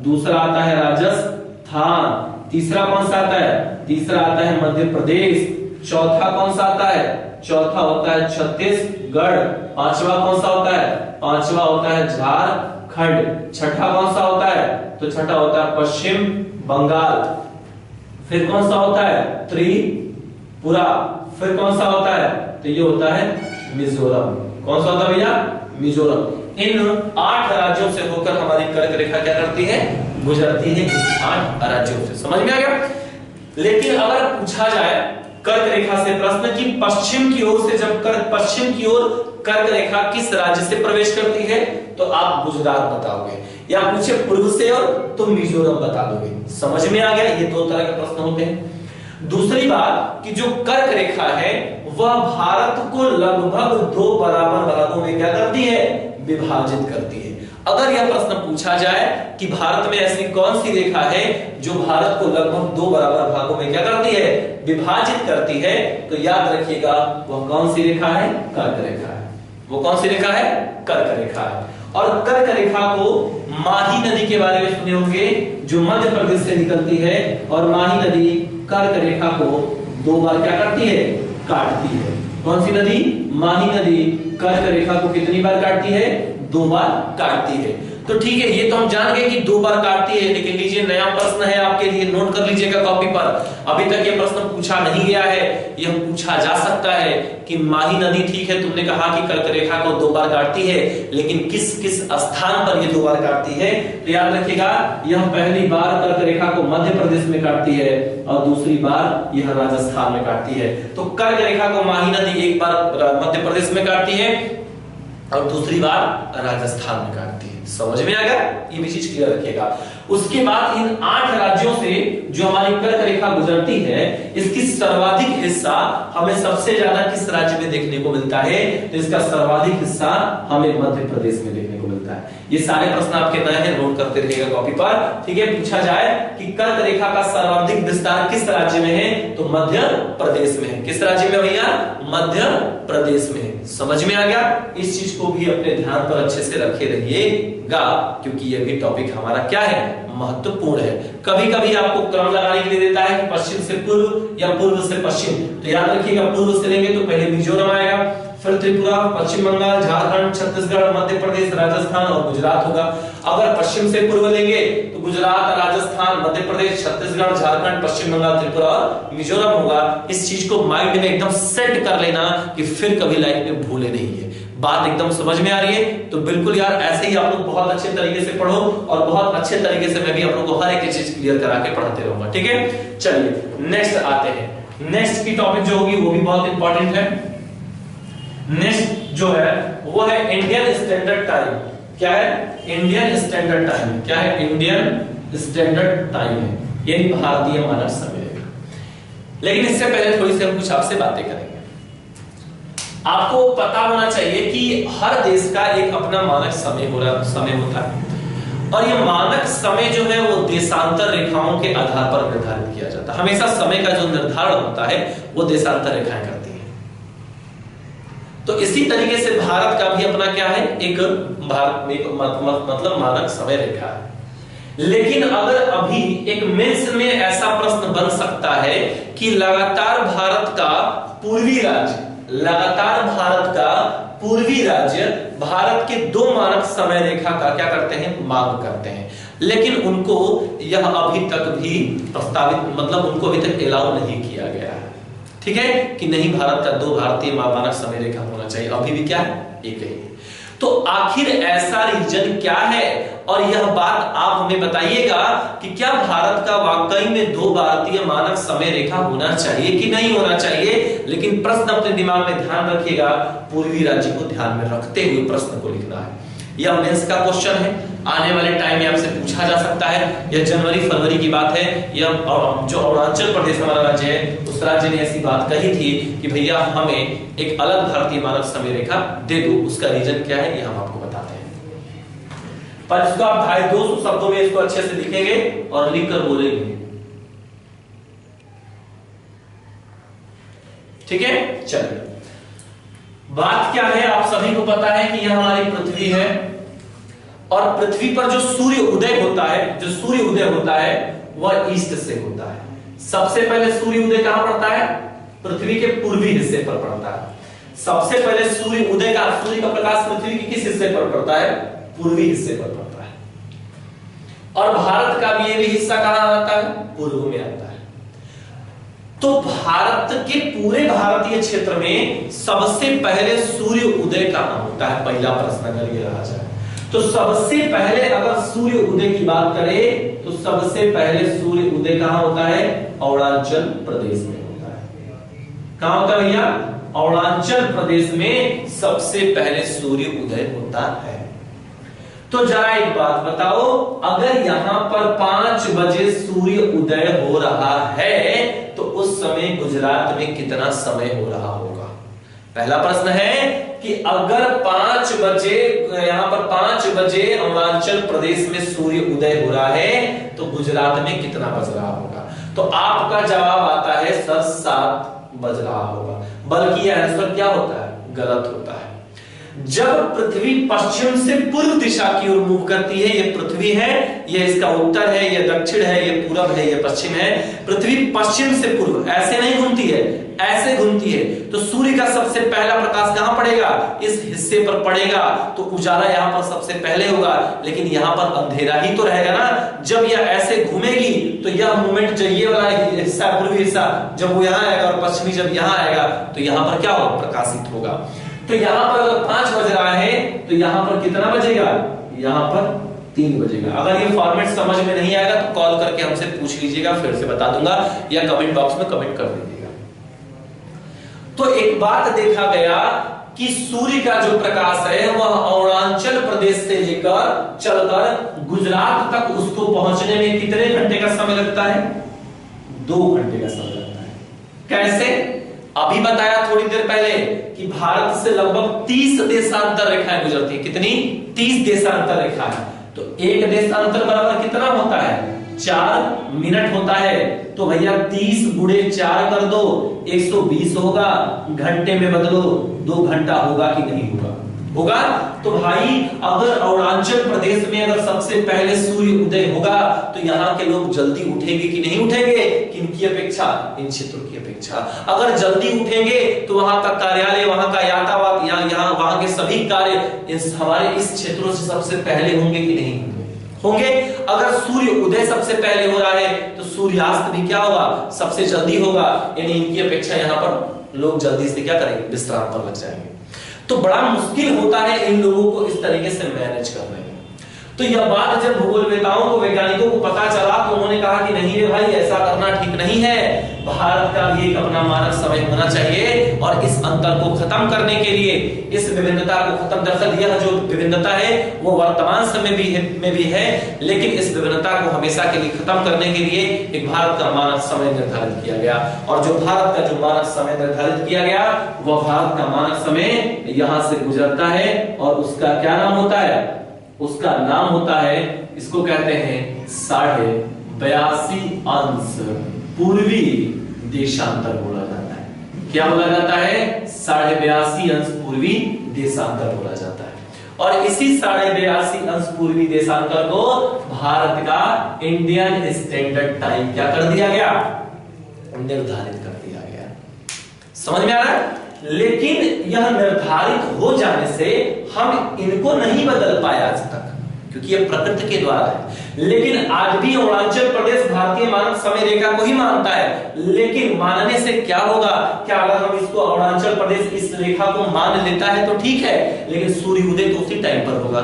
दूसरा आता है राजस्थान। तीसरा कौन सा आता है? तीसरा आता है मध्य प्रदेश। चौथा कौन सा आता है? चौथा होता है छत्तीसगढ़। पांचवा कौन सा होता है? पांचवा होता है झारखंड। छठा कौन सा होता है? तो छठा होता है पश्चिम बंगाल। फिर कौन सा होता है? त्रिपुरा। फिर कौन सा होता है? तो ये होता है मिजोरम। कौन सा होता है भैया? मिजोरम। इन 8 राज्यों से होकर हमारी कर्क रेखा क्या करती है? गुजरती है 8 राज्यों से। समझ में आ गया? लेकिन अगर पूछा जाए कर्क रेखा से प्रश्न की पश्चिम की ओर से, जब पश्चिम की ओर कर्क रेखा किस राज्य से प्रवेश करती है, तो आप गुजरात बताओगे। या पूछे पूर्व से और तो मिजोरम बता दोगे। समझ में आ गया? ये 2 तरह के प्रश्न होते हैं। दूसरी बात कि जो कर्क रेखा है वह भारत को लगभग 2 बराबर भागों में क्या करती है? विभाजित करती है। अगर यह प्रश्न पूछा जाए कि भारत में ऐसी कौन सी रेखा है जो भारत को लगभग 2 बराबर भागों में क्या करती है? विभाजित करती है, तो याद रखिएगा वह कौन सी रेखा है? कर्क रेखा है। वो कौन सी रेखा है? कर्क रेखा है। और कर्क रेखा को माही नदी के बारे में सुने होंगे, जो मध्य प्रदेश से निकलती है, और माही नदी कर्क रेखा को 2 बार क्या करती है? काटती है। कौन सी नदी? माही नदी कर्क रेखा को कितनी बार काटती है? 2 बार काटती है। तो ठीक है, ये तो हम जान गए कि 2 बार काटती है, लेकिन लीजिए नया प्रश्न है आपके लिए, नोट कर लीजिएगा कॉपी पर। अभी तक ये प्रश्न पूछा नहीं गया है, यह पूछा जा सकता है कि माही नदी, ठीक है तुमने कहा कि कर्क रेखा को 2 बार काटती है, लेकिन किस किस स्थान पर ये 2 बार काटती है? तो याद रखिएगा, यह पहली बार कर्क रेखा को मध्य प्रदेश में काटती है और दूसरी बार यह राजस्थान में काटती है। तो कर्क रेखा को माही नदी एक बार मध्य प्रदेश में काटती है और दूसरी बार राजस्थान में काटती है। समझ में आ गया? ये भी चीज क्लियर रखिएगा। उसके बाद इन 8 राज्यों से जो हमारी कर्क रेखा गुजरती है, इसकी सर्वाधिक हिस्सा हमें सबसे ज्यादा किस राज्य में देखने को मिलता है? तो इसका सर्वाधिक हिस्सा हमें मध्य प्रदेश में देखने को मिलता है। ये सारे प्रश्न आपके नए हैं, नोट करते रहिएगा कॉपी पर। ठीक है, पूछा जाए कि कर्क रेखा का सर्वाधिक विस्तार किस राज्य में है? तो मध्य प्रदेश में है। किस राज्य में भैया? मध्य प्रदेश में है। समझ में आ गया? इस चीज को भी अपने ध्यान पर अच्छे से रखे रहिएगा, क्योंकि यह भी टॉपिक हमारा क्या है? महत्वपूर्ण है। कभी कभी आपको क्रम लगाने के लिए देता है कि पश्चिम से पूर्व या पूर्व से पश्चिम, तो याद रखिएगा पूर्व से लेंगे तो पहले मिजोरम आएगा, फिर त्रिपुरा, पश्चिम बंगाल, झारखंड, छत्तीसगढ़, मध्य प्रदेश, राजस्थान और गुजरात होगा। अगर पश्चिम से पूर्व लेंगे तो गुजरात, राजस्थान, मध्य प्रदेश, छत्तीसगढ़, झारखंड, पश्चिम बंगाल, त्रिपुरा और मिजोरम होगा। इस चीज को माइंड में एकदम सेट कर लेना कि फिर कभी लाइफ में भूले नहीं है। बात एकदम समझ में आ रही है? तो बिल्कुल यार ऐसे ही आप लोग बहुत अच्छे तरीके से पढ़ो और बहुत अच्छे तरीके से मैं भी आप लोगों को हर एक चीज क्लियर करा के पढ़ाते रहूंगा। ठीक है, चलिए नेक्स्ट आते हैं। नेक्स्ट की टॉपिक जो होगी वो भी बहुत इंपॉर्टेंट है। नेक्स्ट जो है वो है इंडियन स्टैंडर्ड टाइम। क्या है? Indian standard time. क्या है? इंडियन स्टैंडर्ड टाइम है, यानी भारतीय मानक समय। लेकिन इससे पहले थोड़ी सी हम कुछ आपसे बातें करेंगे। आपको पता होना चाहिए कि हर देश का एक अपना मानक समय होता है और ये मानक समय जो है वो देशांतर रेखाओं के आधार पर निर्धारित किया जाता है। हमेशा समय का जो निर्धारण होता है वो देशांतर रेखाएं करती हैं। तो इसी तरीके से भारत का भी अपना क्या है? एक भारत में मतलब मानक समय रेखा है। लेकिन अगर अभी एक मेंस में ऐसा प्रश्न बन सकता है कि लगातार भारत का पूर्वी राज्य भारत के 2 मानक समय रेखा का क्या करते हैं? मांग करते हैं, लेकिन उनको यह अभी तक भी प्रस्तावित उनको अभी तक अलाउ नहीं किया गया है। ठीक है कि नहीं, भारत का 2 भारतीय मानक समय रेखा होना चाहिए। अभी भी क्या है? एक ही। तो आखिर ऐसा रीजन क्या है? और यह बात आप हमें बताइएगा कि क्या भारत का वाकई में 2 भारतीय मानक समय रेखा होना चाहिए कि नहीं होना चाहिए? लेकिन प्रश्न अपने दिमाग में ध्यान रखिएगा, पूर्वी राज्य को ध्यान में रखते हुए प्रश्न को लिखना है। यह मेंस का क्वेश्चन है, आने वाले टाइम में आपसे पूछा जा सकता है। यह जनवरी फरवरी की बात है। यह जो अरुणाचल प्रदेश हमारा राज्य है, उस राज्य ने ऐसी बात कही थी कि भैया हमें एक अलग भारतीय मानक समय रेखा दे दो। उसका रीजन क्या है ये हम आपको बताते हैं, पर इसको आप 250 शब्दों में इसको अच्छे से लिखेंगे और लिखकर बोलेंगे। ठीक है, चलिए बात क्या है? आप सभी को पता है कि यह हमारी पृथ्वी है और पृथ्वी पर जो सूर्य उदय होता है वह ईस्ट से होता है। सबसे पहले सूर्य उदय कहां पड़ता है? पृथ्वी के पूर्वी हिस्से पर पड़ता है। सबसे पहले सूर्य का प्रकाश पृथ्वी के किस हिस्से पर पड़ता है? पूर्वी हिस्से पर पड़ता है। और भारत का भी ये भी हिस्सा कहां आता है? पूर्व में आता है। तो भारत के पूरे भारतीय क्षेत्र में सबसे पहले सूर्य उदय कहां होता है? पहला प्रश्न अगर ये रहा जाए तो सबसे पहले अगर सूर्य उदय की बात करें तो सबसे पहले सूर्य उदय कहां होता है? अरुणाचल प्रदेश में होता है। कहां होता है भैया? अरुणाचल प्रदेश में सबसे पहले सूर्य उदय होता है। तो जरा एक बात बताओ, अगर यहां पर 5 बजे सूर्य उदय हो रहा है तो उस समय गुजरात में कितना समय हो रहा होगा? पहला प्रश्न है कि अगर 5 बजे यहां पर 5 बजे अरुणाचल प्रदेश में सूर्य उदय हो रहा है तो गुजरात में कितना बज रहा होगा? तो आपका जवाब आता है सर 7 बज रहा होगा। बल्कि यह आंसर क्या होता है? गलत होता है। जब पृथ्वी पश्चिम से पूर्व दिशा की ओर मूव करती है, ये पृथ्वी है, ये इसका उत्तर है, ये दक्षिण है, ये पूरब है, ये पश्चिम है। पृथ्वी पश्चिम से पूर्व ऐसे नहीं घूमती है, ऐसे घूमती है। तो सूर्य का सबसे पहला प्रकाश कहां पड़ेगा? इस हिस्से पर पड़ेगा, तो उजाला यहां पर सबसे पहले होगा। लेकिन यहां पर अंधेरा ही तो रहेगा ना। जब यह ऐसे घूमेगी तो यह मूवमेंट, जो ये वाला हिस्सा, पूर्वी हिस्सा, जब वो यहां आएगा और पश्चिमी जब यहां आएगा तो यहां पर क्या होगा? प्रकाशित होगा। तो यहां पर अगर 5 बज रहा है तो यहां पर कितना बजेगा? यहां पर 3 बजेगा। अगर ये फॉर्मेट समझ में नहीं आएगा तो कॉल करके हमसे पूछ लीजिएगा, फिर से बता दूंगा, या कमेंट बॉक्स में कमेंट कर दीजिएगा। तो एक बात देखा गया कि सूर्य का जो प्रकाश है वह अरुणाचल प्रदेश से लेकर चलकर गुजरात तक उसको पहुंचने में कितने घंटे का समय लगता है? 2 घंटे का समय लगता है। कैसे? अभी बताया थोड़ी देर पहले कि भारत से लगभग 30 देशांतर रेखाएं गुजरती है। कितनी? 30 देशांतर रेखा है। तो एक देशांतर बराबर कितना होता है? 4 मिनट होता है। तो भैया 30 गुणे 4 कर दो, 120 होगा। घंटे में बदलो, 2 घंटा होगा कि नहीं होगा? होगा। तो भाई अगर अरुणाचल प्रदेश में अगर सबसे पहले सूर्य उदय होगा तो यहाँ के लोग जल्दी उठेंगे कि नहीं उठेंगे? किनकी अपेक्षा? इन क्षेत्रों की अपेक्षा। अगर जल्दी उठेंगे तो वहां का कार्यालय, वहां का यातायात, यहाँ वहां के सभी कार्य हमारे इस क्षेत्रों से सबसे पहले होंगे कि नहीं होंगे? अगर सूर्य उदय सबसे पहले हो रहा है तो सूर्यास्त भी क्या होगा? सबसे जल्दी होगा। यानी इनकी अपेक्षा यहाँ पर लोग जल्दी से क्या करेंगे? विश्राम पर लग जाएंगे। तो बड़ा मुश्किल होता है इन लोगों को इस तरीके से मैनेज करने में। तो यह बात जब भूगोलवेताओं को, वैज्ञानिकों को पता चला तो उन्होंने कहा कि नहीं रे भाई, ऐसा करना ठीक नहीं है। भारत का भी एक अपना मानक समय होना चाहिए और इस अंतर को खत्म करने के लिए, इस विभिन्नता को खत्म, दरअसल यह जो विभिन्नता है वो वर्तमान समय में भी है, लेकिन इस विभिन्नता को हमेशा के लिए खत्म करने के लिए एक भारत का मानक समय निर्धारित किया गया। और जो भारत का जो मानक समय निर्धारित किया गया वह भारत का मानक समय यहां से गुजरता है और उसका क्या नाम होता है? उसका नाम होता है, इसको कहते हैं 82.5 अंश पूर्वी देशांतर बोला जाता है। क्या बोला जाता है? 82.5 अंश पूर्वी देशांतर बोला जाता है। और इसी 82.5 अंश पूर्वी देशांतर को भारत का इंडियन स्टैंडर्ड टाइम क्या कर दिया गया? निर्धारित कर दिया गया। समझ में आ रहा है? लेकिन यह निर्धारित हो जाने से हम इनको नहीं बदल पाए आज तक, क्योंकि यह प्रकृति के द्वारा है। लेकिन आज भी अरुणाचल प्रदेश भारतीय मानक समय रेखा को ही मानता है। लेकिन मानने से क्या होगा? क्या अगर हम इसको अरुणाचल प्रदेश इस रेखा को मान लेता है तो ठीक है, लेकिन सूर्य उदय तो उसी टाइम पर होगा,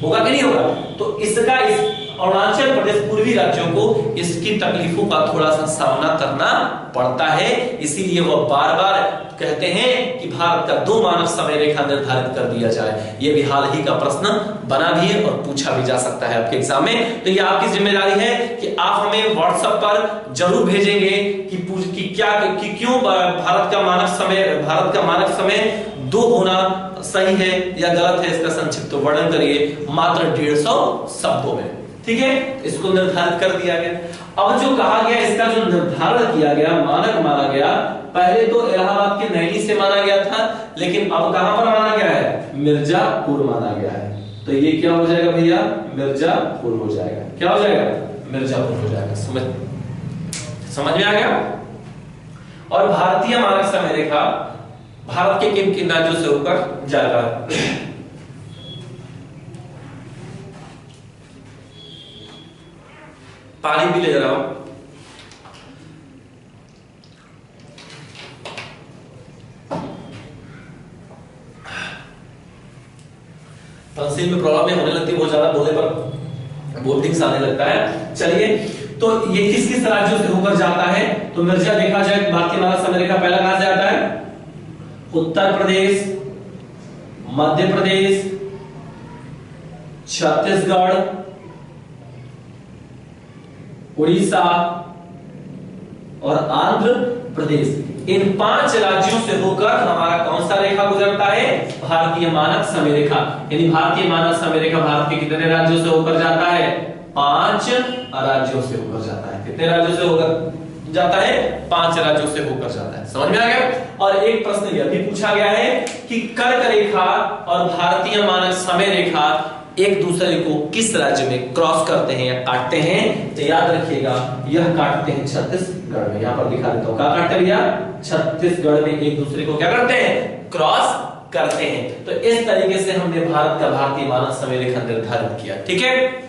होगा कि नहीं होगा? तो इसका इस अरुणाचल प्रदेश पूर्वी राज्यों को इसकी तकलीफों का थोड़ा सा सामना करना पड़ता है। इसीलिए वह बार बार कहते हैं कि भारत का 2 मानक समय रेखा निर्धारित कर दिया जाए। यह भी हाल ही का प्रश्न बना भी है और पूछा भी जा सकता है आपके एग्जाम में। तो यह आपकी जिम्मेदारी है कि आप हमें व्हाट्सएप पर जरूर भेजेंगे कि क्यों भारत का मानक समय 2 होना सही है या गलत है। इसका संक्षिप्त वर्णन करिए मात्र 150 शब्दों में। ठीक है, इसको निर्धारित कर दिया गया। अब जो कहा गया, इसका जो निर्धारण किया गया, मानक माना गया, पहले तो इलाहाबाद के नैनी से माना गया था, लेकिन अब कहां पर माना गया है? मिर्जापुर माना गया है। तो ये क्या हो जाएगा भैया? मिर्जापुर हो जाएगा। क्या हो जाएगा? मिर्जापुर हो जाएगा। समझ में आ गया? और भारतीय मानक समय रेखा भारत के किन किन राज्यों से होकर जाएगा? पानी भी ले रहा हूं। तंसील में प्रॉब्लम होने लगती है बहुत ज्यादा, बोलने पर वोटिंग्स आने लगता है। चलिए, तो ये किस किस राज्यों से होकर जाता है? तो मिर्जा देखा जाए भारतीय मानक समय रेखा पहला कहां से आता है? उत्तर प्रदेश, मध्य प्रदेश, छत्तीसगढ़, उड़ीसा और आंध्र प्रदेश। इन 5 राज्यों से होकर हमारा कौन सा रेखा गुजरता है? भारतीय मानक समय रेखा। यानी भारतीय मानक समय रेखा भारत के कितने राज्यों से होकर जाता है? 5 राज्यों से होकर जाता है। कितने राज्यों से होकर जाता है, 5 राज्यों से होकर जाता है। समझ में आ गया। और एक प्रश्न यह भी पूछा गया है कि कर्क रेखा और भारतीय मानक समय रेखा एक दूसरे को किस राज्य में क्रॉस करते हैं या काटते हैं। तो याद रखिएगा, यह काटते हैं छत्तीसगढ़ में। यहां पर दिखा देता हूं, क्या काटते हैं भैया, छत्तीसगढ़ में एक दूसरे को क्या करते हैं, क्रॉस करते हैं। तो इस तरीके से हमने भारत का भारतीय मानक समय रेखा निर्धारित किया। ठीक है।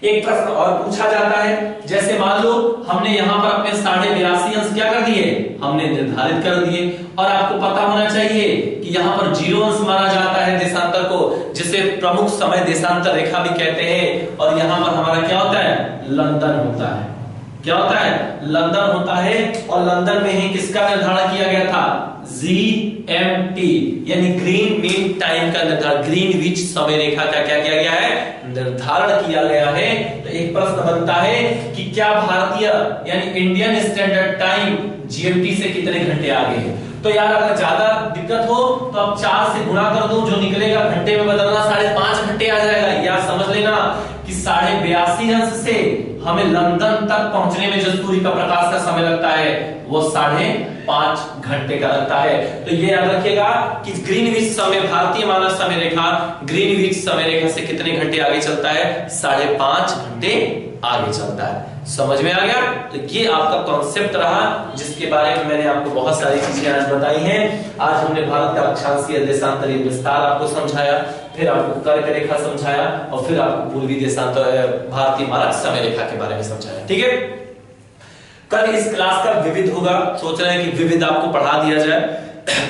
एक प्रश्न और पूछा जाता है, जैसे मान लो हमने यहां पर अपने 82.5 अंश क्या कर दिए, हमने निर्धारित कर दिए। और आपको पता होना चाहिए कि यहां पर 0 अंश माना जाता है देशांतर को, जिसे प्रमुख समय देशांतर रेखा भी कहते हैं। और यहां पर हमारा क्या होता है, लंदन होता है। क्या होता है, लंदन होता है। और लंदन में ही किसका निर्धारण किया गया था, GMT यानी ग्रीन मीन टाइम का निर्धारण, ग्रीनविच समय रेखा का क्या किया गया है, निर्धारण किया गया है। तो एक प्रश्न बनता है कि क्या भारतीय यानी इंडियन स्टैंडर्ड टाइम GMT से कितने घंटे आगे है। तो यार अगर ज्यादा दिक्कत हो तो अब 4 से गुणा कर दो, जो निकलेगा घंटे में बदलना 5.5 घंटे आ जाएगा। या समझ लेना कि 82.5 अंश से हमें लंदन तक पहुंचने में जो सूर्य का प्रकाश का समय लगता है वो 5.5 घंटे का लगता है। तो ये याद रखिएगा कि ग्रीनविच समय, भारतीय मानक समय रेखा ग्रीनविच समय रेखा से कितने घंटे आगे चलता है, 5.5 घंटे आगे चलता है। समझ में आ गया। तो ये आपका कॉन्सेप्ट रहा, जिसके बारे में मैंने आपको बहुत सारी चीजें आज बताई हैं। आज हमने भारत का अक्षांशीय देशांतरीय विस्तार आपको समझाया, फिर आपको कर्क रेखा समझाया, और फिर आपको पूर्वी देशांतर भारतीय मानक समय रेखा के बारे में समझाया। ठीक है। कल इस क्लास का विविध होगा, सोच रहे हैं कि विविध आपको पढ़ा दिया जाए।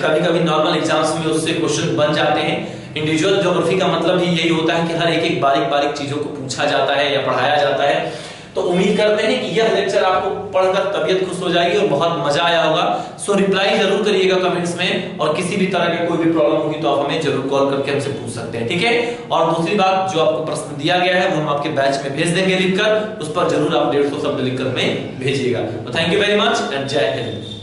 कभी कभी नॉर्मल एग्जाम्स में उससे क्वेश्चन बन जाते हैं। इंडिविजुअल ज्योग्राफी का मतलब ही यही होता है कि हर एक बारीक बारीक चीजों को पूछा जाता है या पढ़ाया जाता है। तो उम्मीद करते हैं कि यह लेक्चर आपको पढ़कर तबीयत खुश हो जाएगी और बहुत मजा आया होगा। सो रिप्लाई जरूर करिएगा कमेंट्स में, और किसी भी तरह की कोई भी प्रॉब्लम होगी तो आप हमें जरूर कॉल करके हमसे पूछ सकते हैं। ठीक है। और दूसरी बात, जो आपको प्रश्न दिया गया है वो हम आपके बैच में भेज देंगे लिखकर, उस पर जरूर आप 150 शब्द लिखकर हमें भेजिएगा। तो thank you very much and जय हिंद।